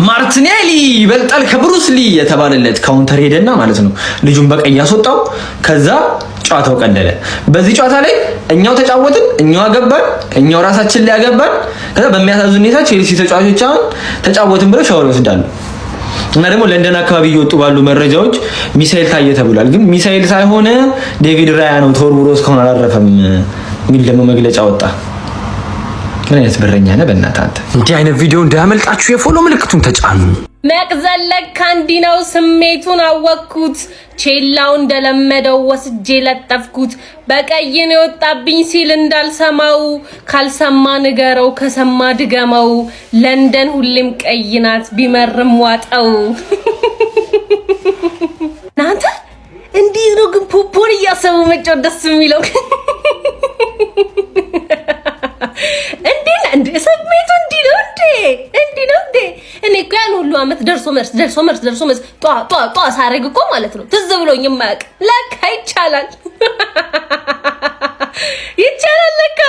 ማርቲኔሊ ይበልጣል ከብሩስ ሊ የተባለለት ካውንተር ሄደና ማለት ነው ልጁን በቀይ ያስወጣው። ከዛ ጨዋታው ቀለለ። በዚህ ጨዋታ ላይ እኛው ተጫወትን፣ እኛው አገባን፣ እኛው ራሳችን ላይ አገባን። ከዛ በሚያሳዝን ሁኔታ ቼልሲ ተጫዋቾች አሁን ተጫወትን ብለው ሻወር ይወስዳሉ። እና ደግሞ ለንደን አካባቢ እየወጡ ባሉ መረጃዎች ሚሳኤል ታየ ተብሏል። ግን ሚሳኤል ሳይሆን ዴቪድ ራያ ነው ተወርውሮ እስካሁን አላረፈም የሚል ደግሞ መግለጫ ወጣ። ምን አይነት በረኛ ነህ በእናትህ አንተ! እንዲህ አይነት ቪዲዮ እንዳያመልጣችሁ የፎሎ ምልክቱን ተጫኑ። መቅዘለቅ ካንዲናው ስሜቱን አወቅኩት። ቼላው እንደለመደው ወስጄ ለጠፍኩት። በቀይ ነው የወጣብኝ ሲል እንዳልሰማው፣ ካልሰማ ንገረው ከሰማ ድገመው። ለንደን ሁሌም ቀይ ናት ቢመርም ዋጠው። ናንተ እንዴት ነው ግን ፖፖን እያሰቡ መጫወት ደስ የሚለው? እንዴ ስሜቱ እንዲህ ነው እንዴ? እኔ እኮ ያን ሁሉ አመት ደርሶ መልስ ጧ ሳረግ እኮ ማለት ነው ትዝ ብሎኝ የማያውቅ ለካ ይቻላል ለካ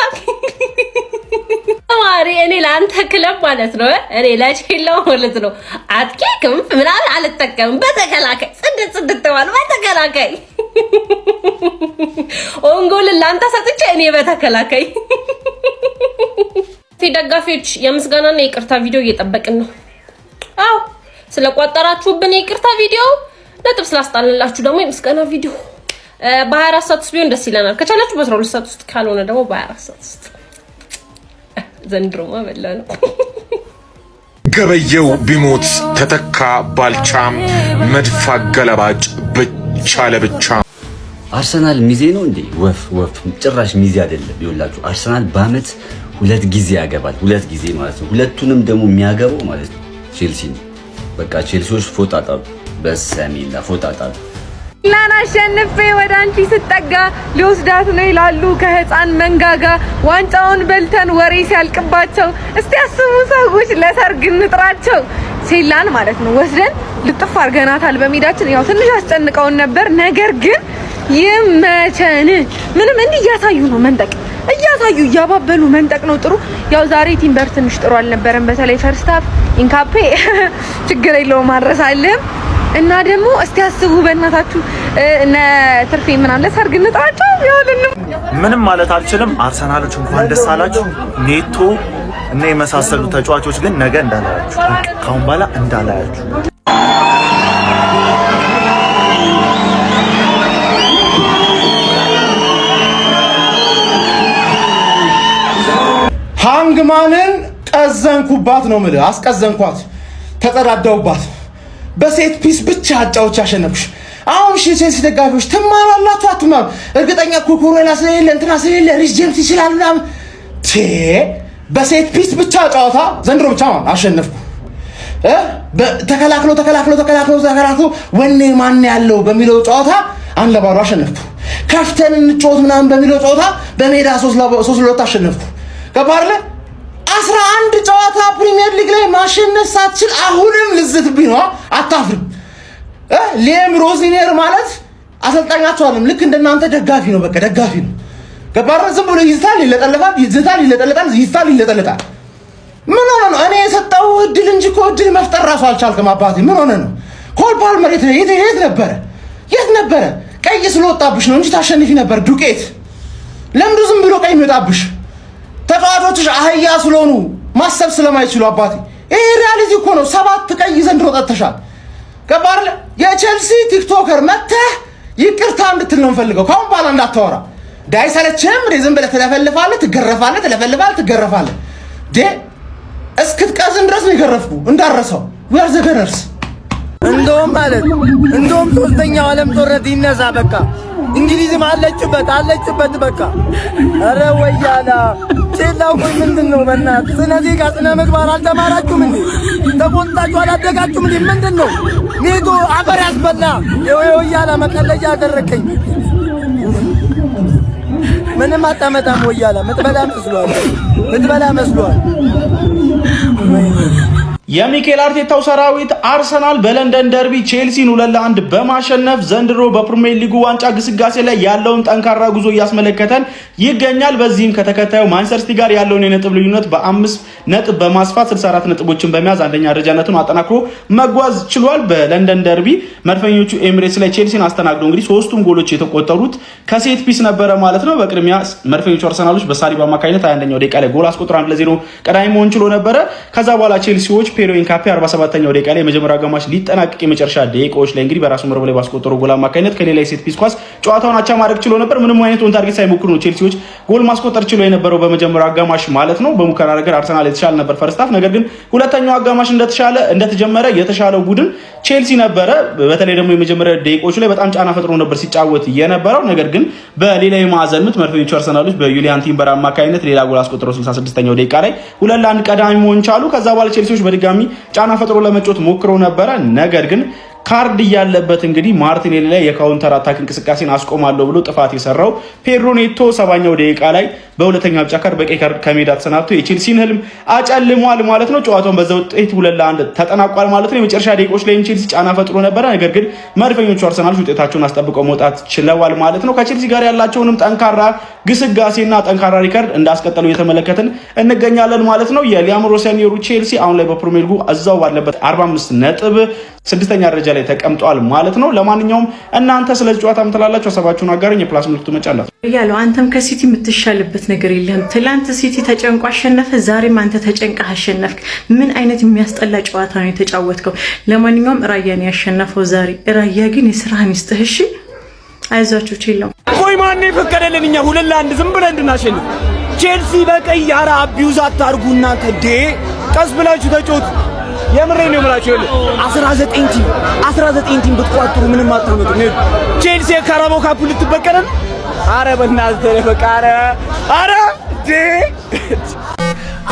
ማሪ። እኔ ለአንተ ክለብ ማለት ነው እኔ ለቼላው ማለት ነው አጥቂ ክንፍ ምናምን አልጠቀምም። በተከላካይ ጽድት ተባለ በተከላካይ ኦንጎል ለአንተ ሰጥቼ እኔ በተከላካይ ደጋፊዎች የምስጋናና የይቅርታ ቪዲዮ እየጠበቅን ነው። አው ስለቋጠራችሁብን የይቅርታ ቪዲዮ ነጥብ ስላስጣልንላችሁ ደግሞ የምስጋና ቪዲዮ በ24 ሰዓት ውስጥ ቢሆን ደስ ይለናል። ከቻላችሁ በ12 ሰዓት ውስጥ ካልሆነ ደግሞ በ24 ሰዓት ውስጥ። ዘንድሮማ በላን። ገበየው ቢሞት ተተካ ባልቻም መድፋ ገለባጭ ብቻ ለብቻ። አርሰናል ሚዜ ነው እንዴ? ወፍ ጭራሽ ሚዜ አይደለም። ይኸውላችሁ አርሰናል በአመት 2 ጊዜ ያገባል። 2 ጊዜ ማለት ነው። ሁለቱንም ደግሞ የሚያገባው ማለት ነው ቼልሲ ነው። በቃ ቼልሲዎች ፎጣጣሉ፣ በሰሚላ ፎጣጣሉ። ላና አሸንፌ ወደ አንቺ ስጠጋ ሊወስዳት ነው ይላሉ ከህፃን መንጋጋ። ዋንጫውን በልተን ወሬ ሲያልቅባቸው እስቲ አስቡ ሰዎች ለሰርግ እንጥራቸው። ሴላን ማለት ነው ወስደን ልጥፍ አርገናታል በሜዳችን። ያው ትንሽ አስጨንቀውን ነበር፣ ነገር ግን ይመቸን። ምንም እንዲህ እያሳዩ ነው መንጠቅ እያሳዩ እያባበሉ መንጠቅ ነው ጥሩ። ያው ዛሬ ቲምበር ትንሽ ጥሩ አልነበረም፣ በተለይ ፈርስት ሃፍ ኢንካፔ ችግር የለውም አረሳለም። እና ደግሞ እስቲ አስቡ በእናታችሁ እነ ትርፌ ምናምን ለሰርግ እንጥራቸው። ምንም ማለት አልችልም። አርሰናሎች እንኳን ደስ አላችሁ። ኔቶ እና የመሳሰሉ ተጫዋቾች ግን ነገ እንዳላያችሁ፣ ካሁን በኋላ እንዳላያችሁ። ሃንግማንን ቀዘንኩባት ነው የምልህ። አስቀዘንኳት፣ ተጸዳዳውባት። በሴት ፒስ ብቻ አጫዎች አሸነፍሽ። አሁን ቼልሲ ደጋፊዎች ትማራላችሁ አትማሩ? እርግጠኛ ኩኩሬላ ስለሌለ እንትና ስለሌለ ሪስ ጄምስ ይችላል ምናምን። በሴት ፒስ ብቻ ጨዋታ ዘንድሮ ብቻ አሸነፍኩ። ተከላክሎ ወኔ ማን ያለው በሚለው ጨዋታ 1-0 አሸነፍኩ። ከፍተን እንጫወት ምናምን በሚለው ጨዋታ በሜዳ 3-2 አሸነፍኩ። ገባርለ 11 ጨዋታ ፕሪሚየር ሊግ ላይ ማሸነፍ ሳትችል አሁንም ልዝትብኝ ነው። አታፍርም? ሌም ሮዚኔር ማለት አሰልጣኛቸው አይደለም፣ ልክ እንደናንተ ደጋፊ ነው። በቃ ደጋፊ ነው። ገባርለ ዝም ብሎ ይዝታል፣ ይለጠለጣል። ምን ሆነ ነው? እኔ የሰጠው እድል እንጂ እኮ እድል መፍጠር ራሱ አልቻልክም አባቴ። ምን ሆነ ነው? ኮል ፓልመር የት ነበረ? ቀይ ስለወጣብሽ ነው እንጂ ታሸንፊ ነበር። ዱቄት ለምዱ ዝም ብሎ ቀይ የሚወጣብሽ? ተጫዋቾችሽ አህያ ስለሆኑ ማሰብ ስለማይችሉ አባቴ። ይሄ ሪያሊቲ እኮ ነው። 7 ቀይ ዘንድሮ ጠጥተሻል። ገባህ? የቼልሲ ቲክቶከር መተህ ይቅርታ እንድትል ነው የምፈልገው። ካሁን በኋላ እንዳታወራ። ዳይሰለችም ዝም ብለህ ትለፈልፋለህ፣ ትገረፋለህ። እስክትቀዝን ድረስ ነው የገረፍኩ እንዳረሰው። ዌር ዘ ገነርስ እንደውም ሶስተኛው ዓለም ጦርነት ይነሳ በቃ። እንግሊዝም አለችበት በቃ። አረ ወያላ ቼላው ቆይ ምንድነው? በእናትህ ስነ ዜጋ ስነ ምግባር አልተማራችሁም እንዴ? ተቆንጣችሁ አላደጋችሁም እንዴ? ምንድነው? ኔቶ አፈር ያስበላ ወያላ መቀለጃ አደረከኝ። ምንም አታመጣም ወያላ። ምትበላ መስሏል። የሚኬል አርቴታው ሰራዊት አርሰናል በለንደን ደርቢ ቼልሲን 2-1 በማሸነፍ ዘንድሮ በፕሪሚየር ሊጉ ዋንጫ ግስጋሴ ላይ ያለውን ጠንካራ ጉዞ እያስመለከተን ይገኛል። በዚህም ከተከታዩ ማንቸስተር ሲቲ ጋር ያለውን የነጥብ ልዩነት በ5 ነጥብ በማስፋት 64 ነጥቦችን በመያዝ አንደኛ ደረጃነቱን አጠናክሮ መጓዝ ችሏል። በለንደን ደርቢ መድፈኞቹ ኤሚሬትስ ላይ ቼልሲን አስተናግደው እንግዲህ ሶስቱም ጎሎች የተቆጠሩት ከሴት ፒስ ነበረ ማለት ነው። በቅድሚያ መድፈኞቹ አርሰናሎች በሳሊባ አማካኝነት 21ኛው ደቂቃ ላይ ጎል አስቆጥረው 1-0 ቀዳሚ መሆን ችሎ ነበረ። ከዛ በኋላ ቼልሲዎች ፔሮ ኢንካፔ 47ኛው ደቂቃ ላይ የመጀመሪያው አጋማሽ ሊጠናቀቅ የመጨረሻ ደቂቃዎች ላይ እንግዲህ በራሱ መረብ ላይ ባስቆጠረው ጎል አማካኝነት ከሌላ የሴት ፒስ ኳስ ጨዋታውን አቻ ማድረግ ችሎ ነበር። ምንም አይነት ኦን ታርጌት ሳይሞክሩ ነው ቼልሲዎች ጎል ማስቆጠር ችሎ የነበረው በመጀመሪያው አጋማሽ ማለት ነው። በሙከራ ነገር አርሰናል የተሻለ ነበር ፈርስት ሃፍ። ነገር ግን ሁለተኛው አጋማሽ እንደተጀመረ የተሻለው ቡድን ቼልሲ ነበረ። በተለይ ደግሞ የመጀመሪያው ደቂቃዎች ላይ በጣም ጫና ፈጥሮ ነበር ሲጫወት የነበረው። ነገር ግን በሌላ የማዕዘን ምት መድፈኞቹ አርሰናሎች በዩሊያን ቲምበር አማካኝነት ሌላ ጎል አስቆጥረው 66ኛው ደቂቃ ላይ 2-1 ቀዳሚ መሆን ቻሉ። ከዛ በኋላ ቼልሲዎች በድጋሚ ጫና ፈጥሮ ለመጫወት ሞክረው ነበረ። ነገር ግን ካርድ ያለበት እንግዲህ ማርቲኔሊ ላይ የካውንተር አታክ እንቅስቃሴን አስቆማለሁ ብሎ ጥፋት የሰራው ፔድሮ ኔቶ 70ኛው ደቂቃ ላይ በሁለተኛ ቢጫ ካርድ በቀይ ካርድ ከሜዳ ተሰናብቶ የቼልሲን ህልም አጨልሟል ማለት ነው። ጨዋታውን በዛ ውጤት 2-1 ተጠናቋል ማለት ነው። የመጨረሻ ደቂቃዎች ላይ ቼልሲ ጫና ፈጥሮ ነበረ። ነገር ግን መድፈኞቹ አርሰናሎች ውጤታቸውን አስጠብቀው መውጣት ችለዋል ማለት ነው። ከቼልሲ ጋር ያላቸውንም ጠንካራ ግስጋሴና ጠንካራ ሪካርድ እንዳስቀጠሉ እየተመለከትን እንገኛለን ማለት ነው። የሊያም ሮሰኒየሩ ቼልሲ አሁን ላይ በፕሪሚየር ሊጉ እዛው ባለበት 45 ነጥብ 6ኛ ደረጃ ላይ ተቀምጧል ማለት ነው። ለማንኛውም እናንተ ስለዚህ ጨዋታ ምትላላችሁ ሀሳባችሁን አጋሩኝ። የፕላስ ምልክቱ መጫላት ያለው አንተም ከሲቲ የምትሻልበት ነገር የለም። ትላንት ሲቲ ተጨንቆ አሸነፈ፣ ዛሬም አንተ ተጨንቀህ አሸነፍክ። ምን አይነት የሚያስጠላ ጨዋታ ነው የተጫወትከው? ለማንኛውም ራያን ያሸነፈው ዛሬ። ራያ ግን የስራህን ይስጥህ እሺ። አይዟችሁ ቼለው ቆይ ማን የፈቀደልን እኛ 2-1 ዝም ብለን እንድናሸንፍ? ቼልሲ በቀይ ያራ አቢዩዝ አታርጉ እናንተ ዴ ቀስ ብላችሁ ተጫወቱ። የምሬን ነው የምላችሁ። 19 ቲም ብትቋጥሩ ምንም አታመጡ። ቼልሲ የካራባኦ ካፕ ልትበቀለን። አረ በእናትህ በቃ አረ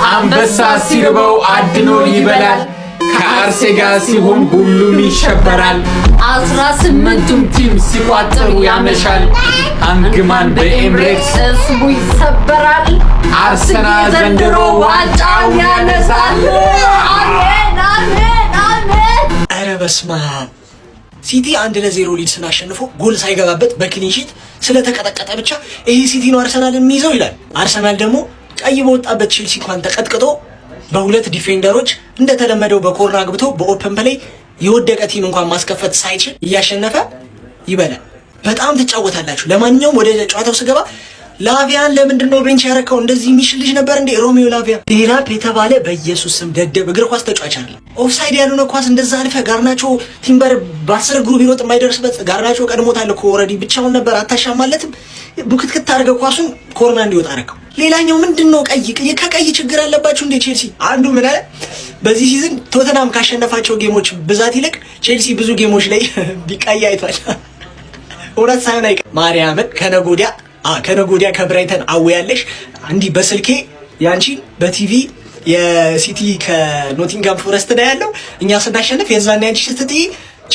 አንበሳ ሲርበው አድኖ ይበላል፣ ከአርሴ ጋር ሲሆን ሁሉም ይሸበራል። 18ቱም ቲም ሲቋጥሩ ያመሻል፣ አንግማን በኤምሬትስ ስሙ ይሰበራል። አርሰናል ዘንድሮ ዋንጫውን ያነሳል። አረ በስመ አብ። ሲቲ 1-0 ሊድስን አሸንፎ ጎል ሳይገባበት በክሊንሺት ስለተቀጠቀጠ ብቻ ይሄ ሲቲ ነው አርሰናል የሚይዘው ይላል። አርሰናል ደግሞ ቀይ በወጣበት ቼልሲ እንኳን ተቀጥቅጦ በሁለት ዲፌንደሮች እንደተለመደው በኮርና አግብቶ በኦፕን ፕሌይ የወደቀ ቲም እንኳን ማስከፈት ሳይችል እያሸነፈ ይበላል። በጣም ትጫወታላችሁ። ለማንኛውም ወደ ጨዋታው ስገባ ላቪያን ለምንድነው ቤንች ያረከው? እንደዚህ የሚሽል ልጅ ነበር እንዴ ሮሚዮ ላቪያ? ዴላፕ የተባለ በኢየሱስ ስም ደደብ እግር ኳስ ተጫዋች አይደለም። ኦፍሳይድ ያልሆነ ኳስ እንደዛ አልፈ ጋርናቾ ቲምበር በ10 እግሩ ቢሮጥ የማይደርስበት ጋርናቾ ቀድሞታል እኮ ኦልሬዲ ብቻውን ነበር። አታሻማለትም? ቡክትክት አድርገው ኳሱን ኮርና እንዲወጣ አረከው። ሌላኛው ምንድነው ከቀይ ችግር አለባችሁ እንዴ ቼልሲ? አንዱ ምን አለ በዚህ ሲዝን ቶተናም ካሸነፋቸው ጌሞች ብዛት ይልቅ ቼልሲ ብዙ ጌሞች ላይ ቢቀይ አይቷል። እውነት ሳይሆን አይቀር ማርያምን ከነጎዲያ ከብራይተን አወያለሽ እንዲህ በስልኬ ያንቺን በቲቪ የሲቲ ከኖቲንጋም ፎረስት ላይ ያለው እኛ ስናሸንፍ የዛን ያንቺ ስትጥይ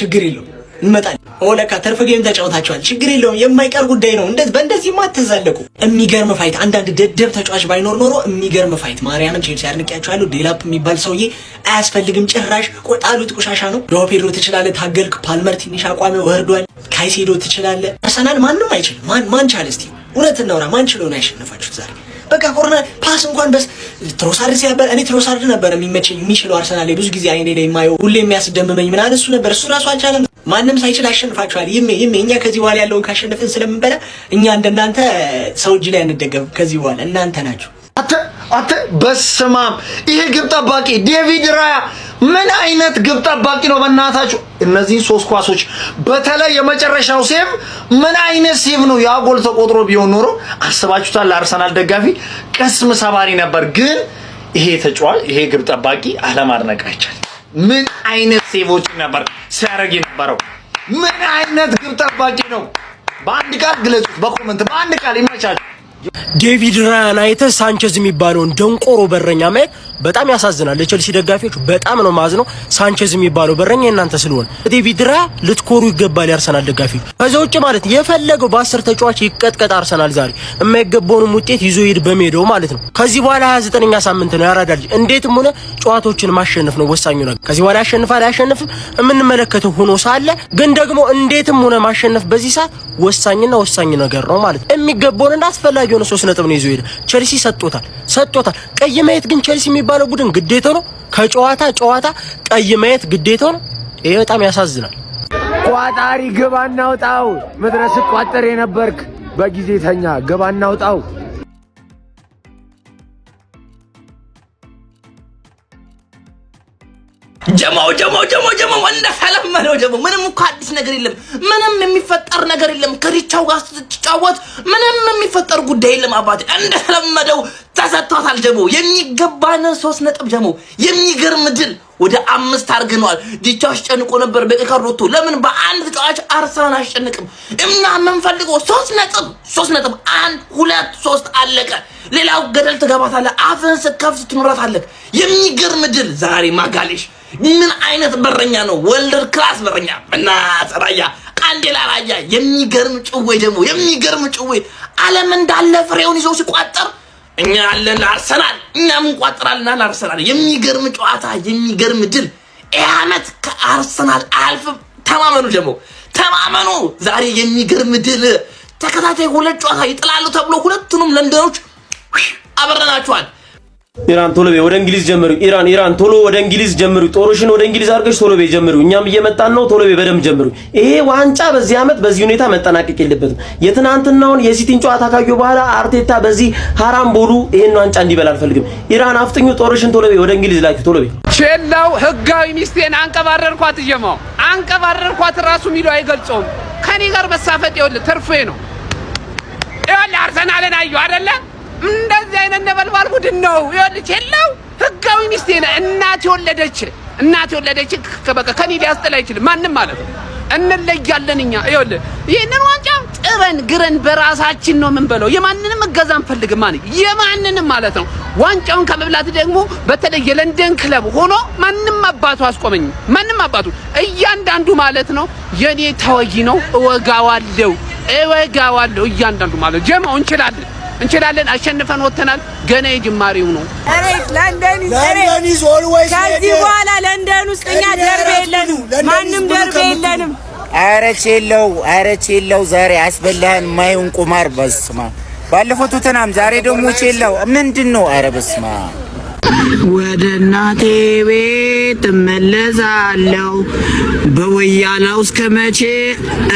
ችግር የለውም እንመጣለን። ኦለካ ተርፍ ጌም ተጫውታችኋል፣ ችግር የለውም የማይቀር ጉዳይ ነው። በእንደዚህ ማተዛለቁ የሚገርም ፋይት። አንዳንድ ደደብ ተጫዋች ባይኖር ኖሮ የሚገርም ፋይት። ማርያምን ቼልሲ አድንቄያችኋለሁ። ዴላፕ የሚባል ሰውዬ አያስፈልግም ጭራሽ። ቆጣሉት ቆሻሻ ነው። ዶፔድሮ ትችላለህ፣ ታገልክ። ፓልመር ትንሽ አቋሚ ወርዷል። ካይሴዶ ትችላለህ። አርሰናል ማንም አይችልም። ማን ቻለ? እስቲ እውነት እናውራ። ማን ችሎ ነው ያሸነፋችሁት ዛሬ? በቃ ኮርነር ፓስ እንኳን ትሮሳርድ ሲያበር እኔ ትሮሳርድ ነበር የሚመቸኝ የሚችለው አርሰናል ላይ ብዙ ጊዜ አይኔ ላይ የማየው ሁሌ የሚያስደምመኝ ምናምን እሱ ነበር። እሱ ራሱ አልቻለም። ማንም ሳይችል አሸንፋችኋል። ይሜ እኛ ከዚህ በኋላ ያለውን ካሸነፍን ስለምንበላ እኛ እንደናንተ ሰው እጅ ላይ አንደገም። ከዚህ በኋላ እናንተ ናችሁ። አተ በስማም ይሄ ግብ ጠባቂ ዴቪድ ራያ ምን አይነት ግብ ጠባቂ ነው? በእናታችሁ እነዚህ 3 ኳሶች በተለይ የመጨረሻው ሴቭ ምን አይነት ሴቭ ነው? ያ ጎል ተቆጥሮ ቢሆን ኖሮ አስባችሁታል? ለአርሰናል ደጋፊ ቅስም ሰባሪ ነበር። ግን ይሄ ተጫዋች ይሄ ግብ ጠባቂ አለማድነቅ አይቻልም። ምን አይነት ሴቮች ነበር ሲያደርግ የነበረው? ምን አይነት ግብ ጠባቂ ነው? በአንድ ቃል ግለጹት፣ በኮመንት በአንድ ቃል ይመቻችሁ። ዴቪድ ራያን አይተህ ሳንቼዝ የሚባለውን ደንቆሮ በረኛ ማየት በጣም ያሳዝናል። ለቸልሲ ደጋፊዎች በጣም ነው ማዝነው። ሳንቼዝ የሚባለው በረኛ እናንተ ስለሆነ ዴቪድ ራያ ልትኮሩ ይገባል የአርሰናል ደጋፊዎች። ከዛ ውጭ ማለት የፈለገው በ10 ተጫዋች ይቀጥቀጥ አርሰናል ዛሬ የማይገባውንም ውጤት ይዞ ይሄድ በሜዳው ማለት ነው። ከዚህ በኋላ 29ኛ ሳምንት ነው ያራዳል። እንዴትም ሆነ ጨዋታዎችን ማሸነፍ ነው ወሳኙ ነገር። ከዚህ በኋላ ያሸንፋል አያሸንፍም የምንመለከተው ሆኖ ሳለ ግን ደግሞ እንዴትም ሆነ ማሸነፍ በዚህ ሰዓት ወሳኝና ወሳኝ ነገር ነው ማለት ነው። የሚገባውንና አስፈላጊ ሆነ 3 ነጥብ ነው ይዞ ይሄድ። ቸልሲ ሰጥቶታል። ቀይ ማየት ግን ቸልሲ የሚባለው ቡድን ግዴታ ነው። ከጨዋታ ቀይ ማየት ግዴታ ነው። ይሄ በጣም ያሳዝናል። ቋጣሪ ግባ እናውጣው። መድረስ ቋጠር የነበርክ በጊዜ ተኛ። ግባ እናውጣው። ጀማው እንደተለመደው ጀማው ምንም እኮ አዲስ ነገር የለም። ምንም የሚፈጠር ነገር የለም። ከሪቻው ጋር ስትጫወት ምንም የሚፈጠር ጉዳይ የለም። አባቴ እንደተለመደው ተሰጥቷታል። ጀማው የሚገባን 3 ነጥብ ጀማው የሚገርም ድል ወደ 5 አርገናል። ዲቻው አስጨንቆ ነበር በቀካሮቶ ለምን በአንድ ተጫዋች አርሰናል አስጨንቅም? እኛ የምንፈልገው 3 ነጥብ 1 2 3 አለቀ። ሌላው ገደል ትገባታለህ። አፍህን ስከፍት ትኖራታለህ። የሚገርም ድል ዛሬ ማጋሌሽ ምን አይነት በረኛ ነው? ወልደር ክላስ በረኛ እና ራያ አንዴላ ራያ የሚገርም ጭዌ ደግሞ የሚገርም ጭዌ ዓለም እንዳለ ፍሬውን ይዞ ሲቋጠር እኛ አለን ለአርሰናል እኛም እንቋጥራልና ለአርሰናል የሚገርም ጨዋታ የሚገርም ድል አመት ከአርሰናል አልፍ ተማመኑ ደግሞ ተማመኑ። ዛሬ የሚገርም ድል ተከታታይ 2 ጨዋታ ይጥላሉ ተብሎ ሁለቱንም ለንደኖች አበረናቸዋል። ኢራን ቶሎ በይ ወደ እንግሊዝ ጀምሩ። ኢራን ቶሎ ወደ እንግሊዝ ጀምሩ። ጦርሽን ወደ እንግሊዝ አድርገሽ ቶሎ በይ ጀምሩ። እኛም እየመጣን ነው። ቶሎ በይ በደም ጀምሩ። ይሄ ዋንጫ በዚህ አመት በዚህ ሁኔታ መጠናቀቅ የለበትም። የትናንትናውን የሲቲን ጨዋታ ካዩ በኋላ አርቴታ በዚህ haram ቦሉ ይሄን ዋንጫ እንዲበላ አልፈልግም። ኢራን አፍጥኙ። ጦርሽን ቶሎ በይ ወደ እንግሊዝ ላኪ። ቶሎ በይ ቼላው ህጋዊ ሚስቴን አንቀባረርኳት። ጀማው አንቀባረርኳት ራሱ ሚሉ አይገልጾም። ከኔ ጋር መሳፈጥ ይወል ትርፌ ነው። ይወል አርሰናልን አዩ አይደለ? እንደዚህ አይነት ነበልባል ቡድን ነው። ይወል ቼላው ህጋዊ ሚስቴ ነው። እናት የወለደች በቃ ከኔ ሊያስጠላ አይችልም ማንም ማለት ነው። እንለያለን እኛ ይወል ይሄንን ዋንጫ ጥረን ግረን በራሳችን ነው የምንበለው። የማንንም እገዛ አንፈልግም የማንንም ማለት ነው። ዋንጫውን ከመብላት ደግሞ በተለይ የለንደን ክለብ ሆኖ ማንም አባቱ አስቆመኝ። ማንም አባቱ እያንዳንዱ ማለት ነው የኔ ተወይ ነው። እወጋዋለሁ እያንዳንዱ ማለት ጀማው እንችላለን አሸንፈን ወተናል። ገና የጅማሬው ነው። ለንደን ኢዝ ኦልዌይስ ከዚህ በኋላ ለንደን ውስጥ እኛ ደርቤ የለንም፣ ማንም ደርቤ የለንም። ኧረ ቼለው ዛሬ አስበላህን ማይውን ቁማር በስማ ባለፈው ቶተናም ዛሬ ደግሞ ቼለው ምንድነው? ኧረ በስማ ወደ እናቴ ቤት እመለሳለሁ በወያላው እስከ መቼ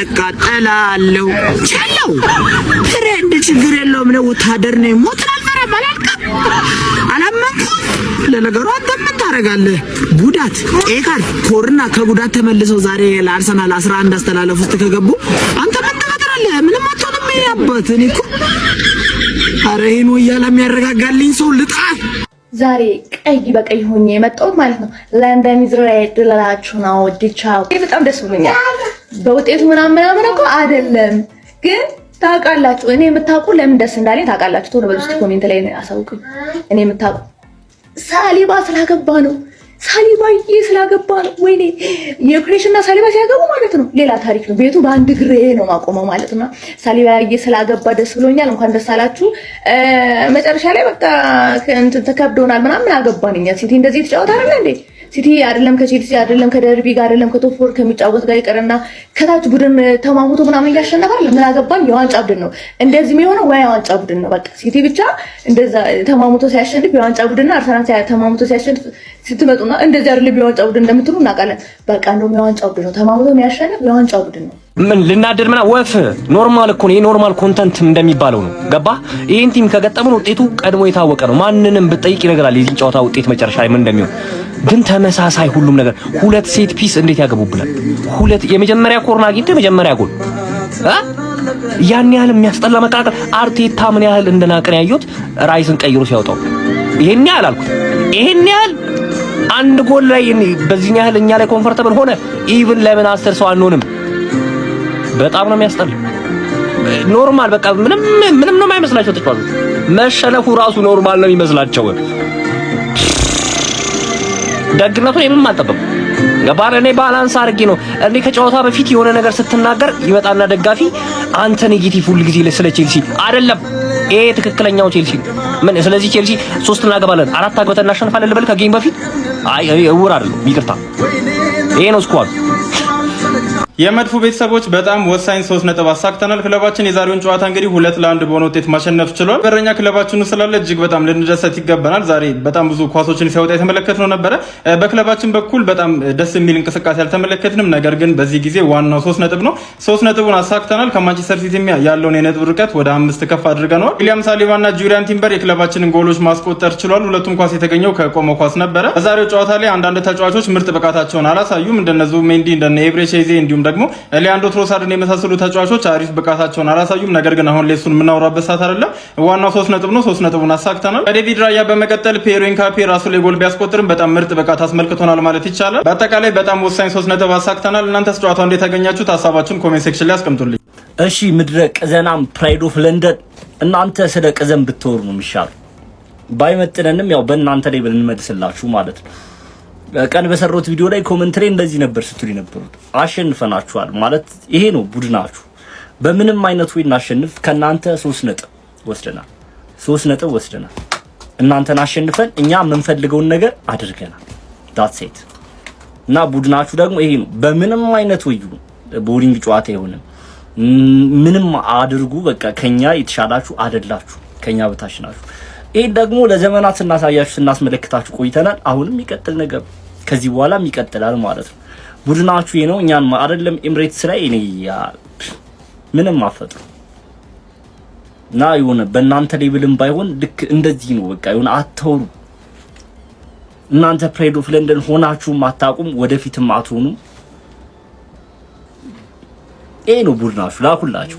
እቃጠላለሁ። ቼለው ፍሬንድ ችግር የለውም ነው ወታደር ነው ሞትን አልፈራም አላልኩም አላመንኩም። ለነገሩ አንተ ምን ታረጋለህ? ጉዳት ኤካር ኮርና ከጉዳት ተመልሰው ዛሬ ለአርሰናል 11 አስተላለፍ ውስጥ ከገቡ አንተ ምን ትፈጥራለህ? ምንም አትሆንም። ያባት እኔ እኮ ኧረ ይሄን ወያላ የሚያረጋጋልኝ ሰው ልጣል። ዛሬ ቀይ በቀይ ሆኜ የመጣሁት ማለት ነው ለንደን ኢዝ ሬድ ልላችሁ ነው። ዲቻው በጣም ደስ ብሎኛል። በውጤቱ ምናምን እኮ አይደለም ግን ታውቃላችሁ። እኔ የምታውቁ ለምን ደስ እንዳለኝ ታውቃላችሁ። ቶሎ በሉት ኮሜንት ላይ አሳውቁኝ። እኔ የምታውቁ ሳሊባ ስላገባ ነው። ሳሊባዬ ስላገባ ነው። ወይኔ የክሬሽና ሳሊባ ሲያገቡ ማለት ነው ሌላ ታሪክ ነው። ቤቱ በአንድ ግሬ ነው ማቆመው ማለት ነው። ሳሊባዬ ስላገባ ደስ ብሎኛል። እንኳን ደስ አላችሁ። መጨረሻ ላይ በቃ እንትን ተከብዶናል ምናምን አገባን እኛ። ሲቲ እንደዚህ ተጫወተ አይደል እንዴ? ሲቲ አይደለም ከቼልሲ አይደለም ከደርቢ ጋር አይደለም ከቶፕ ፎር ከሚጫወት ጋር ይቀርና ከታች ቡድን ተማሙቶ ምናምን ያሸነፋል። ምን አገባን? የዋንጫ ቡድን ነው እንደዚህ የሚሆነው ወይ የዋንጫ ቡድን ነው። በቃ ሲቲ ብቻ እንደዛ ተማሙቶ ሲያሸንፍ የዋንጫ ቡድንና አርሰናል ተማሙቶ ሲያሸንፍ ስትመጡና እንደዚህ አይደለም የዋንጫ ቡድን እንደምትሉ እናውቃለን። በቃ እንደውም የዋንጫ ቡድን ነው ተማሙቶ የሚያሸንፍ የዋንጫ ቡድን ነው። ምን ልናደድ ምና ወፍ ኖርማል እኮ ነው። የኖርማል ኮንተንት እንደሚባለው ነው። ገባ? ይሄን ቲም ከገጠመን ውጤቱ ቀድሞ የታወቀ ነው። ማንንም ብጠይቅ ይነግራል የዚህ ጨዋታ ውጤት መጨረሻ ላይ ምን እንደሚሆን። ግን ተመሳሳይ ሁሉም ነገር 2 ሴት ፒስ እንዴት ያገቡብናል? 2 የመጀመሪያ ኮርና አግኝተው የመጀመሪያ ጎል ያን ያህል የሚያስጠላ መቃቀል። አርቴታ ምን ያህል እንደናቀን ያዩት ራይስን ቀይሮ ሲያወጣው ይሄን ያህል አልኩት። ይሄን ያህል አንድ ጎል ላይ በዚህ ያህል እኛ ላይ ኮምፎርታብል ሆነ። ኢቭን ለምን 10 ሰው አንሆንም? በጣም ነው የሚያስጠላ። ኖርማል በቃ ምንም ነው የማይመስላቸው ተጫዋቾች። መሸነፉ ራሱ ኖርማል ነው የሚመስላቸው። ደግነቱ የምንም አልጠበቁም። ገባህ? እኔ ባላንስ አድርጌ ነው እንዴ ከጨዋታ በፊት የሆነ ነገር ስትናገር ይመጣና ደጋፊ አንተ ኔጌቲቭ ሁሉ ጊዜ ስለ ቼልሲ አይደለም። ይሄ ትክክለኛው ቼልሲ ምን ስለዚህ ቼልሲ 3 እናገባለን 4 አግብተን እናሸንፋለን ልበል ከጌም በፊት አይ እውር አይደለም። ይቅርታ ይሄ ነው ስኳድ። የመድፉ ቤተሰቦች በጣም ወሳኝ 3 ነጥብ አሳክተናል። ክለባችን የዛሬውን ጨዋታ እንግዲህ 2-1 በሆነ ውጤት ማሸነፍ ችሏል። በረኛ ክለባችን ስላለ እጅግ በጣም ልንደሰት ይገባናል። ዛሬ በጣም ብዙ ኳሶችን ሲያወጣ የተመለከትነው ነበረ። በክለባችን በኩል በጣም ደስ የሚል እንቅስቃሴ አልተመለከትንም። ነገር ግን በዚህ ጊዜ ዋናው 3 ነጥብ ነው። 3 ነጥቡን አሳክተናል። ከማንቸስተር ሲቲ ያለውን የነጥብ ርቀት ወደ 5 ከፍ አድርገናል። ዊሊያም ሳሊባና ጁሪያን ቲምበር የክለባችንን ጎሎች ማስቆጠር ችሏል። ሁለቱም ኳስ የተገኘው ከቆመ ኳስ ነበረ። በዛሬው ጨዋታ ላይ አንዳንድ ተጫዋቾች ምርጥ ብቃታቸውን አላሳዩም። እንደነዙ ሜንዲ እንደነ ኤብሬቼዜ እንዲሁም ደግሞ ሊያንድሮ ትሮሳርድን የመሳሰሉ ተጫዋቾች አሪፍ ብቃታቸውን አላሳዩም። ነገር ግን አሁን ሌሱን የምናወራበት ሰዓት አይደለም። ዋናው 3 ነጥብ ነው። 3 ነጥቡን አሳክተናል። ከዴቪድ ራያ በመቀጠል ፔሮ ኢንካፔ ራሱ ላይ ጎል ቢያስቆጥርም በጣም ምርጥ ብቃት አስመልክቶናል ማለት ይቻላል። በአጠቃላይ በጣም ወሳኝ 3 ነጥብ አሳክተናል። እናንተስ ጨዋታው እንዴት ያገኛችሁት? ሀሳባችሁን ኮሜንት ሴክሽን ላይ አስቀምጡልኝ። እሺ ምድረ ቅዘናም ፕራይድ ኦፍ ለንደን እናንተ ስለ ቅዘን ብትወሩ ነው የሚሻለው። ባይመጥነንም ያው በእናንተ ላይ ብንመልስላችሁ ማለት ነው። ቀን በሰሩት ቪዲዮ ላይ ኮሜንት ላይ እንደዚህ ነበር ስትሉ የነበሩት። አሸንፈናችኋል ማለት ይሄ ነው ቡድናችሁ። በምንም አይነት ወይ እናሸንፍ ከናንተ 3 ነጥብ ወስደናል። 3 ነጥብ ወስደናል። እናንተን አሸንፈን እኛ የምንፈልገውን ነገር አድርገናል። ዳትስ ኢት። እና ቡድናችሁ ደግሞ ይሄ ነው። በምንም አይነት ወይ ቦሪንግ ጨዋታ ይሆንም ምንም አድርጉ በቃ ከኛ የተሻላችሁ አይደላችሁ፣ ከኛ በታች ናችሁ። ይሄ ደግሞ ለዘመናት ስናሳያችሁ ስናስመለክታችሁ ቆይተናል። አሁንም ይቀጥል ነገር ከዚህ በኋላም ይቀጥላል ማለት ነው። ቡድናችሁ ይሄ ነው። እኛን አይደለም ኤምሬትስ ላይ እኔ ምንም አፈጥሩ እና የሆነ በእናንተ ሌቭልም ባይሆን ልክ እንደዚህ ነው በቃ የሆነ አትተውሩ። እናንተ ፕራይድ ኦፍ ለንደን ሆናችሁም አታውቁም፣ ወደፊትም አትሆኑ። ይሄ ነው ቡድናችሁ። ላኩላችሁ።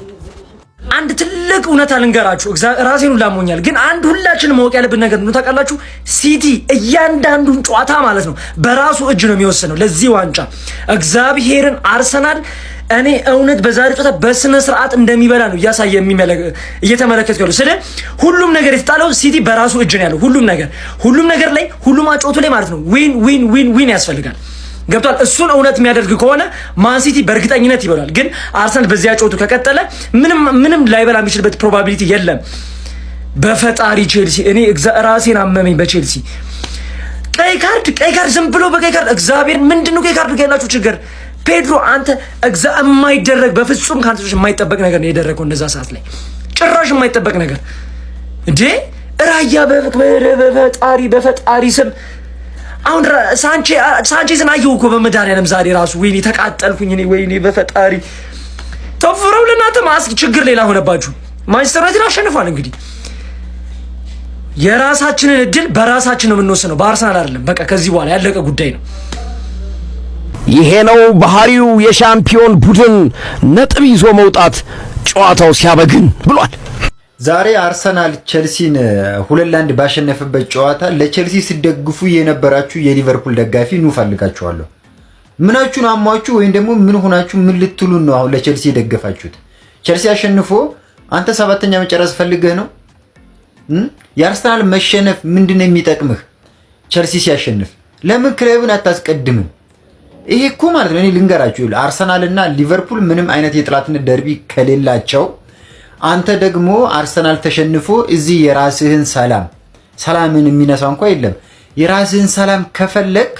አንድ ትልቅ እውነት ልንገራችሁ፣ ራሴን ላሞኛል። ግን አንድ ሁላችንም ማወቅ ያለብን ነገር ነው ታውቃላችሁ። ሲቲ እያንዳንዱን ጨዋታ ማለት ነው በራሱ እጅ ነው የሚወስነው ለዚህ ዋንጫ። እግዚአብሔርን አርሰናል እኔ እውነት በዛሬ ጨዋታ በስነ ስርዓት እንደሚበላ ነው እያሳየ እየተመለከትኩ ያለው። ስለ ሁሉም ነገር የተጣለው ሲቲ በራሱ እጅ ነው ያለው። ሁሉም ነገር ላይ ሁሉም አጮቱ ላይ ማለት ነው ዊን ያስፈልጋል። ገብቷል። እሱን እውነት የሚያደርግ ከሆነ ማን ሲቲ በእርግጠኝነት ይበላል። ግን አርሰናል በዚያ ጨዋታ ከቀጠለ ምንም ላይበላ የሚችልበት ፕሮባቢሊቲ የለም። በፈጣሪ ቼልሲ እኔ ራሴን አመመኝ በቼልሲ ቀይ ካርድ ዝም ብሎ በቀይ ካርድ እግዚአብሔር ምንድነው ቀይ ካርድ ያላችሁ ችግር? ፔድሮ አንተ የማይደረግ በፍጹም ካንተሽ የማይጠበቅ ነገር ነው የደረገው። እንደዛ ሰዓት ላይ ጭራሽ የማይጠበቅ ነገር እንዴ! ራያ በፈጣሪ ስም አሁን ሳንቼዝን አየሁ እኮ በመድኃኒዓለም ዛሬ ራሱ ወይኔ ተቃጠልኩኝ እኔ ወይኔ በፈጣሪ ተፈረው ለናተ ማስክ ችግር ሌላ ሆነባችሁ። ማንቸስተር ዩናይትድ አሸንፏል። እንግዲህ የራሳችንን እድል በራሳችን ነው የምንወስነው፣ በአርሰናል አይደለም። በቃ ከዚህ በኋላ ያለቀ ጉዳይ ነው። ይሄ ነው ባህሪው የሻምፒዮን ቡድን ነጥብ ይዞ መውጣት ጨዋታው ሲያበግን ብሏል። ዛሬ አርሰናል ቼልሲን 2-1 ባሸነፈበት ጨዋታ ለቼልሲ ሲደግፉ የነበራችሁ የሊቨርፑል ደጋፊ ኑ ፈልጋችኋለሁ። ምናችሁን አሟችሁ ወይም ደግሞ ምን ሆናችሁ ምን ልትሉን ነው አሁን ለቼልሲ የደገፋችሁት? ቼልሲ አሸንፎ አንተ 7ኛ መጨረስ ፈልገህ ነው? የአርሰናል መሸነፍ ምንድነው የሚጠቅምህ? ቼልሲ ሲያሸንፍ ለምን ክለብን አታስቀድምም? ይሄ እኮ ማለት ነው እኔ ልንገራችሁ አርሰናልና ሊቨርፑል ምንም አይነት የጥላትነት ደርቢ ከሌላቸው አንተ ደግሞ አርሰናል ተሸንፎ እዚህ የራስህን ሰላምን የሚነሳ እንኳን የለም። የራስህን ሰላም ከፈለክ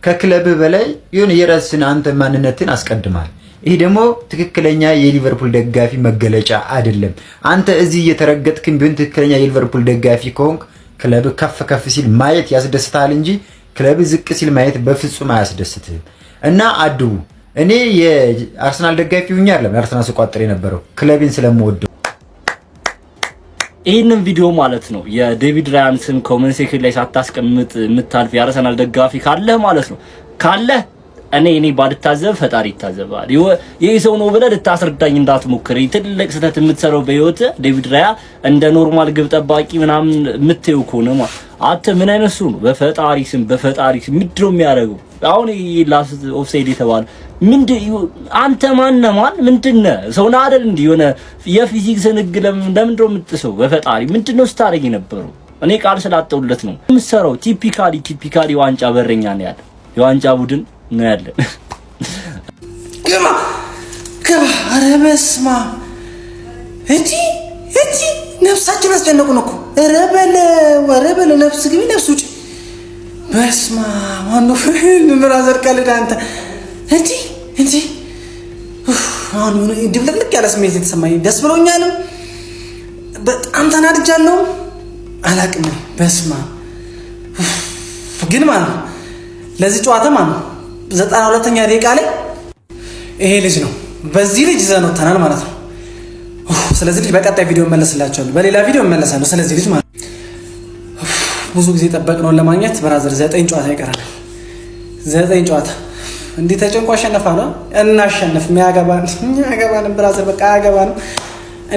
ከክለብህ በላይ የሆነ የራስህን አንተ ማንነትን አስቀድማል። ይሄ ደግሞ ትክክለኛ የሊቨርፑል ደጋፊ መገለጫ አይደለም። አንተ እዚህ እየተረገጥክም ቢሆን ትክክለኛ የሊቨርፑል ደጋፊ ከሆንክ ክለብህ ከፍ ሲል ማየት ያስደስታል እንጂ ክለብህ ዝቅ ሲል ማየት በፍጹም አያስደስትህም። እና አድቡ እኔ የአርሰናል ደጋፊ ሁኛ አይደለም አርሰናል ስቋጥር የነበረው ክለብን ስለምወደው። ይህንን ቪዲዮ ማለት ነው የዴቪድ ራያን ስም ኮሜንት ሴክሽን ላይ ሳታስቀምጥ የምታልፍ የአርሰናል ደጋፊ ካለህ ማለት ነው ካለህ እኔ ባልታዘብ ፈጣሪ ይታዘባል። ይሄ ሰው ነው ብለህ ልታስረዳኝ እንዳትሞክር። ትልቅ ስህተት የምትሰራው በህይወት ዴቪድ ራያ እንደ ኖርማል ግብ ጠባቂ ምናምን የምትየው ከሆነ አንተ ምን አይነት ሰው ነው? በፈጣሪ ስም ምንድን ነው የሚያደርገው? አሁን ላስት ኦፍሳይድ የተባለ አንተ ማን ምንድነህ? ሰው ነህ አይደል? እንዲህ የሆነ የፊዚክስን ህግ ለምንድን ነው የምትጥሰው? በፈጣሪ ምንድን ነው ስታደርግ የነበረው? እኔ ቃል ስላጠውለት ነው የምትሰራው። ቲፒካሊ ዋንጫ በረኛ ነው ያለ የዋንጫ ቡድን ነው ያለ። ግባ ኧረ በስመ አብ እጂ ነፍሳችን አስጨነቁን እኮ። ኧረ በለ ነፍስ ግቢ ነፍስ ውጪ። በስመ አብ ዋኖ ብራዘር ቀልድ አንተ እንጂ አሁን ድብልቅልቅ ያለ ስሜት የተሰማኝ ደስ ብሎኛልም በጣም ተናድጃለሁ። አላቅም በስመ አብ ግን ማለት ነው ለዚህ ጨዋታ ማለት ነው 92ኛ ደቂቃ ላይ ይሄ ልጅ ነው በዚህ ልጅ ይዘን ወጥተናል ማለት ነው። ስለዚህ ልጅ በቀጣይ ቪዲዮ እመለስላችኋለሁ፣ በሌላ ቪዲዮ እመለሳለሁ። ስለዚህ ልጅ ማለት ብዙ ጊዜ ጠበቅነውን ለማግኘት ብራዘር 9 ጨዋታ ይቀራል። 9 ጨዋታ እንዲህ ተጨንቆ አሸነፋለሁ። እናሸንፍ የሚያገባን ብራዘር በቃ አያገባንም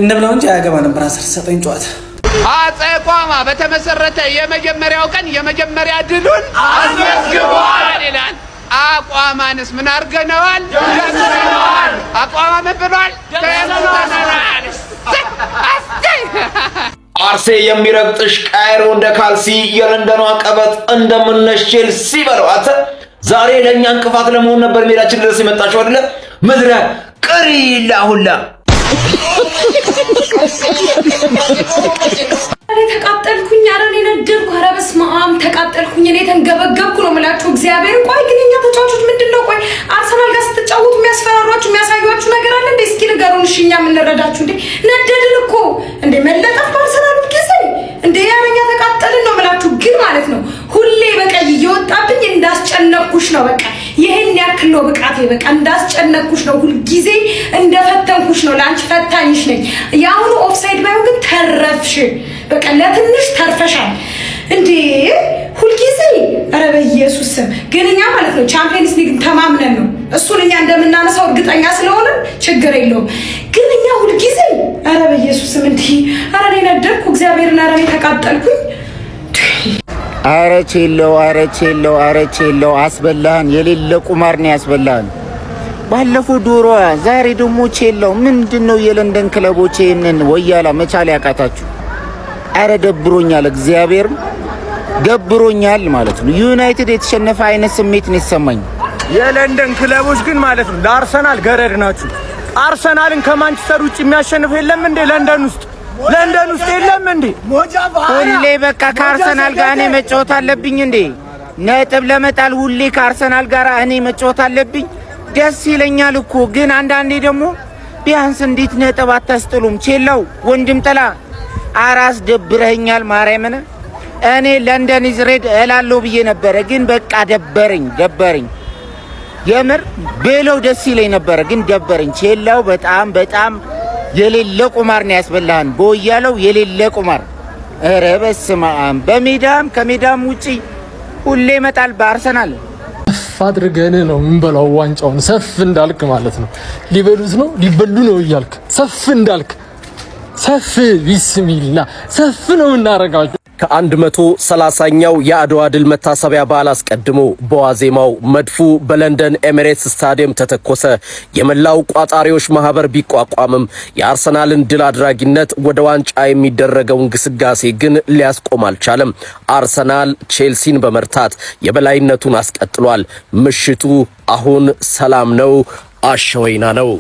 እንብለው እንጂ አያገባንም ብራዘር 9 ጨዋታ። አፄ ቋማ በተመሰረተ የመጀመሪያው ቀን የመጀመሪያ ድሉን አስመዝግቧል ይላል። አቋማንስ ምን አድርገነዋል? ደስነዋል። አቋማ ምን ብሏል? ደስነዋል። አርሴ የሚረግጥሽ ቃይሮ እንደ ካልሲ የለንደኗ ቀበጥ እንደምነሽ ቼልሲ በለው። አንተ ዛሬ ለእኛ እንቅፋት ለመሆን ነበር ሜዳችን ድረስ የመጣችው አይደለ? ምድረ ቅሪላ ሁላ ተቃጠልኩኝ። ኧረ እኔ ነደድኩ። ኧረ በስመ አብ ተቃጠልኩኝ። እኔ ተንገበገብኩ ነው የምላችሁ እግዚአብሔር። ቆይ ግን የኛ ተጫዋቾች ምንድነው? ቆይ አርሰናል ጋር ስትጫወቱ የሚያስፈራሯችሁ የሚያሳዩአችሁ ነገር አለ እንዴ? እስኪ ንገሩን እሺ፣ እኛ የምንረዳችሁ እንዴ። ነደድን እኮ እንዴ መለጠፍ ባርሰናል ጊዜ እንዴ ያረኛ ተቃጠልን ነው የምላችሁ። ግን ማለት ነው ሁሌ በቀይ እየወጣብኝ እንዳስጨነቅኩሽ ነው። በቃ ይሄን ያክል ነው ብቃቴ። በቃ እንዳስጨነቅኩሽ ነው፣ ሁሉ ጊዜ እንደፈተንኩሽ ነው። ለአንቺ ፈታኝሽ ነኝ። ያሁኑ ኦፍሳይድ ባይሆን ግን ተረፍሽ። በቃ ለትንሽ ተርፈሻል እንዴ ሁልጊዜ። ኧረ በኢየሱስ ስም ግን እኛ ማለት ነው ቻምፒየንስ ሊግ ተማምነን ነው እሱን እኛ እንደምናነሳው እርግጠኛ ስለሆነ ችግር የለውም። ግን እኛ ሁልጊዜ ኧረ በኢየሱስ ስም እንዴ ኧረ እኔ ነደድኩ እግዚአብሔርን። ኧረ እኔ ተቃጠልኩኝ። ኧረ ቼለው አስበላህን። የሌለ ቁማር ነው ያስበላህን። ባለፈው ዶሮዋ፣ ዛሬ ደግሞ ቼለው። ምንድነው የለንደን ክለቦች ይሄንን ወያላ መቻል ያቃታችሁ? ኧረ ደብሮኛል፣ እግዚአብሔር ደብሮኛል ማለት ነው። ዩናይትድ የተሸነፈ አይነት ስሜት ነው የተሰማኝ። የለንደን ክለቦች ግን ማለት ነው ለአርሰናል ገረድ ናችሁ። አርሰናልን ከማንቸስተር ውጭ የሚያሸንፍ የለም እንዴ? ለንደን ውስጥ የለም እንዴ? ሁሌ በቃ ከአርሰናል ጋር እኔ መጫወት አለብኝ እንዴ? ነጥብ ለመጣል ሁሌ ከአርሰናል ጋር እኔ መጫወት አለብኝ? ደስ ይለኛል እኮ ግን አንዳንዴ ደግሞ ቢያንስ እንዴት ነጥብ አታስጥሉም? ቼላው ወንድም ጥላ አራስ ደብረኛል። ማርያምን እኔ ለንደን ኢዝ ሬድ እላለሁ ብዬ ነበረ፣ ግን በቃ ደበረኝ። የምር ቤለው ደስ ይለኝ ነበረ፣ ግን ደበረኝ። ቼላው በጣም የሌለ ቁማር ነው ያስበላህን። ቦያለው የሌለ ቁማር። ኧረ በስመ አብ። በሜዳም ከሜዳም ውጪ ሁሌ መጣል በአርሰናል አድርገን ነው የምንበላው ዋንጫውን። ሰፍ እንዳልክ ማለት ነው። ሊበሉት ነው ሊበሉ ነው እያልክ ሰፍ እንዳልክ ሰፍ ቢስሚላ ሰፍ ነው እናረጋችሁ። ከ130ኛው የአድዋ ድል መታሰቢያ በዓል አስቀድሞ በዋዜማው መድፉ በለንደን ኤሚሬትስ ስታዲየም ተተኮሰ። የመላው ቋጣሪዎች ማህበር ቢቋቋምም የአርሰናልን ድል አድራጊነት ወደ ዋንጫ የሚደረገውን ግስጋሴ ግን ሊያስቆም አልቻለም። አርሰናል ቼልሲን በመርታት የበላይነቱን አስቀጥሏል። ምሽቱ አሁን ሰላም ነው፣ አሸወይና ነው።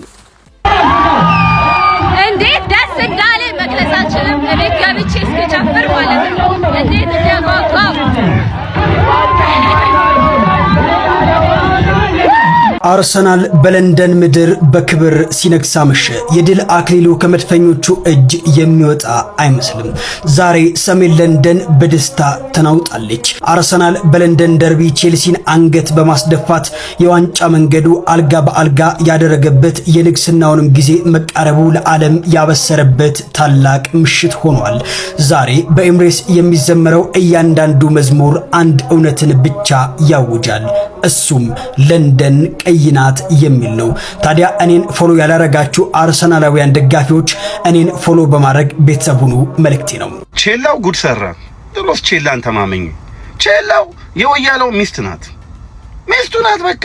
እንዴት ደስ እንዳለ መግለጻችንም እቤት ገብቼ እስክጨፍር ማለት ነው። እንዴት እንደጓጓ አርሰናል በለንደን ምድር በክብር ሲነግስ አመሸ። የድል አክሊሉ ከመድፈኞቹ እጅ የሚወጣ አይመስልም። ዛሬ ሰሜን ለንደን በደስታ ተናውጣለች። አርሰናል በለንደን ደርቢ ቼልሲን አንገት በማስደፋት የዋንጫ መንገዱ አልጋ በአልጋ ያደረገበት የንግስናውንም ጊዜ መቃረቡ ለዓለም ያበሰረበት ታላቅ ምሽት ሆኗል። ዛሬ በኤምሬስ የሚዘመረው እያንዳንዱ መዝሙር አንድ እውነትን ብቻ ያውጃል። እሱም ለንደን ቀይ ናት የሚል ነው። ታዲያ እኔን ፎሎ ያላረጋችሁ አርሰናላውያን ደጋፊዎች እኔን ፎሎ በማድረግ ቤተሰብ ሁኑ መልእክቴ ነው። ቼላው ጉድ ሰራ። ድሮስ ቼላን ተማመኝ። ቼላው የወያለው ሚስት ናት፣ ሚስቱ ናት። በቃ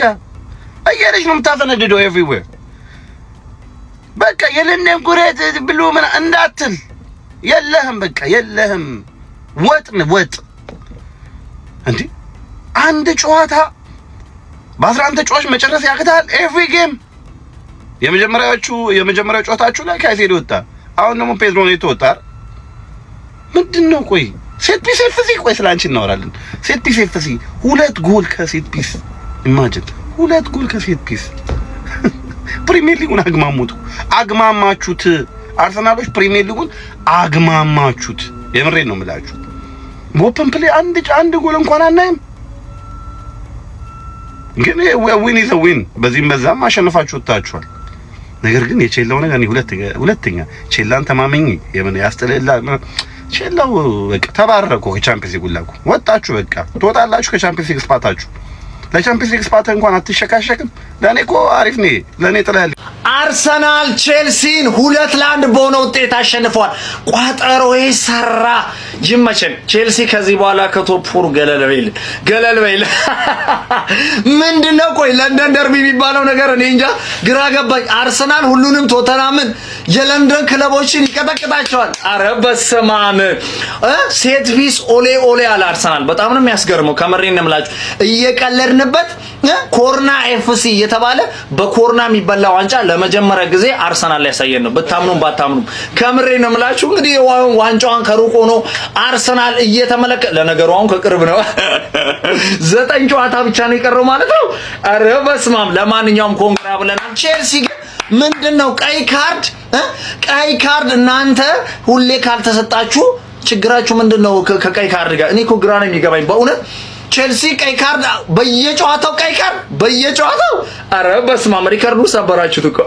እየለች ነው የምታፈነድደው ኤቭሪዌር። በቃ የለንደን ጉሬት ብሎ ምን እንዳትል የለህም፣ በቃ የለህም። ወጥ እንዴ አንድ ጨዋታ በ11 ተጫዋች መጨረስ ያቅታል። ኤቭሪ ጌም የመጀመሪያው ጨዋታችሁ ላይ ካይሴዶ ወጣ፣ አሁን ደግሞ ፔድሮ ኔቶ ወጣ። ምንድነው? ቆይ ሴት ፒስ ኤፍሲ፣ ቆይ ስላንቺ እናወራለን። ሴት ፒስ ኤፍሲ 2 ጎል ከሴት ፒስ ኢማጂን፣ 2 ጎል ከሴት ፒስ። ፕሪሚየር ሊጉን አግማማችሁት። አርሰናሎች ፕሪሚየር ሊጉን አግማማችሁት። የምሬን ነው የምላችሁ። በኦፕን ፕሌይ አንድ ጎል እንኳን አናይም። ግን ዊን ኢዝ ዊን፣ በዚህም በዛም አሸንፋችሁ ወጣችኋል። ነገር ግን የቼላው ነገር ሁለተኛ ቼላን ተማመኝ የምን ያስተለላ ቼላው በቃ ተባረኩ። ከቻምፒየንስ ሊግ ሁላኩ ወጣችሁ፣ በቃ ትወጣላችሁ ከቻምፒየንስ ሊግ ስፓታችሁ። ለቻምፒየንስ ሊግ ስፓታ እንኳን አትሸካሸክም። ለኔ እኮ አሪፍ ነው። ለኔ ጥላል። አርሰናል ቼልሲን 2-1 በሆነ ውጤት አሸንፏል። ቋጠሮ ይሰራ ይመቸን። ቼልሲ ከዚህ በኋላ ከቶፕ 4 ገለል በይል ምንድነው? ቆይ ለንደን ደርቢ የሚባለው ነገር እኔ እንጃ ግራ ገባኝ። አርሰናል ሁሉንም ቶተናምን የለንደን ክለቦችን ይቀጠቅጣቸዋል። አረ በስመ አብ። ሴት ፒስ ኦሌ አለ አርሰናል። በጣም ነው የሚያስገርመው። ከመሬን ነው የምላችሁ። እየቀለድንበት ኮርና ኤፍሲ እየተባለ በኮርና የሚበላ ዋንጫ ለመጀመሪያ ጊዜ አርሰናል ላይ ያሳየን ነው። በታምኑም ባታምኑም ከመሬን ነው የምላችሁ። እንግዲህ ዋንጫውን ከሩቅ ሆኖ አርሰናል እየተመለከተ፣ ለነገሩ አሁን ከቅርብ ነው 9 ጨዋታ ብቻ ነው የቀረው ማለት ነው። አረ በስመ አብ። ለማንኛውም ኮንግራ ብለናል። ቼልሲ ግን ምንድነው? ቀይ ካርድ እናንተ ሁሌ ካልተሰጣችሁ ችግራችሁ ምንድነው? ከቀይ ካርድ ጋር እኔ እኮ ግራ ነው የሚገባኝ በእውነት። ቼልሲ ቀይ ካርድ በየጨዋታው አረ በስመ አብ ሪከርዱ ሰበራችሁት እኮ።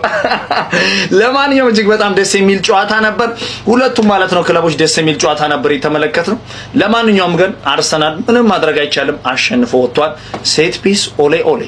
ለማንኛውም እጅግ በጣም ደስ የሚል ጨዋታ ነበር። ሁለቱም ማለት ነው ክለቦች ደስ የሚል ጨዋታ ነበር የተመለከትነው። ለማንኛውም ግን አርሰናል ምንም ማድረግ አይቻልም፣ አሸንፎ ወጥቷል። ሴት ፒስ ኦሌ